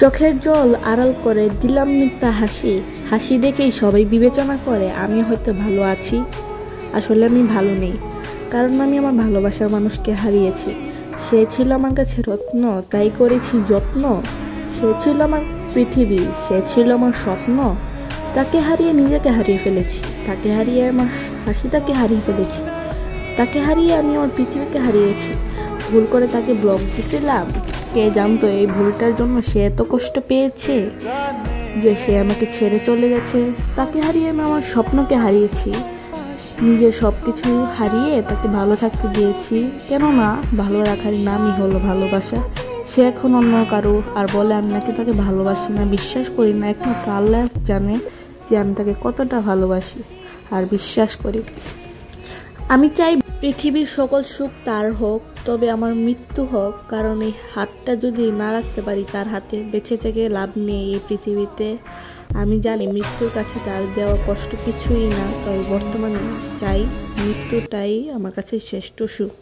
চোখের জল আড়াল করে দিলাম মিথ্যা হাসি। হাসি দেখেই সবাই বিবেচনা করে আমি হয়তো ভালো আছি, আসলে আমি ভালো নেই। কারণ আমি আমার ভালোবাসার মানুষকে হারিয়েছি। সে ছিল আমার কাছে রত্ন, তাই করেছি যত্ন। সে ছিল আমার পৃথিবী, সে ছিল আমার স্বপ্ন। তাকে হারিয়ে নিজেকে হারিয়ে ফেলেছি, তাকে হারিয়ে আমার হাসিটাকে হারিয়ে ফেলেছি, তাকে হারিয়ে আমি আমার পৃথিবীকে হারিয়েছি। ভুল করে তাকে ব্লক দিয়েছিলাম, কে জানতো এই ভুলটার জন্য সে এত কষ্ট পেয়েছে যে সে আমাকে ছেড়ে চলে গেছে। তাকে হারিয়ে আমি আমার স্বপ্নকে হারিয়েছি, নিজের সব কিছু হারিয়ে তাকে ভালো থাকতে দিয়েছি। কেননা ভালো রাখার নামই হলো ভালোবাসা। সে এখন অন্য কারো আর বলে আমি নাকি তাকে ভালোবাসি না, বিশ্বাস করি না। একমাত্র আল্লাহ জানে যে আমি তাকে কতটা ভালোবাসি আর বিশ্বাস করি। আমি চাই পৃথিবীর সকল সুখ তার হোক, তবে আমার মৃত্যু হোক। কারণ এই হাতটা যদি না রাখতে পারি তার হাতে, বেঁচে থেকে লাভ নেই এই পৃথিবীতে। আমি জানি মৃত্যুর কাছে তার দেওয়া কষ্ট কিছুই না, তবে বর্তমানে চাই মৃত্যুটাই আমার কাছে শ্রেষ্ঠ সুখ।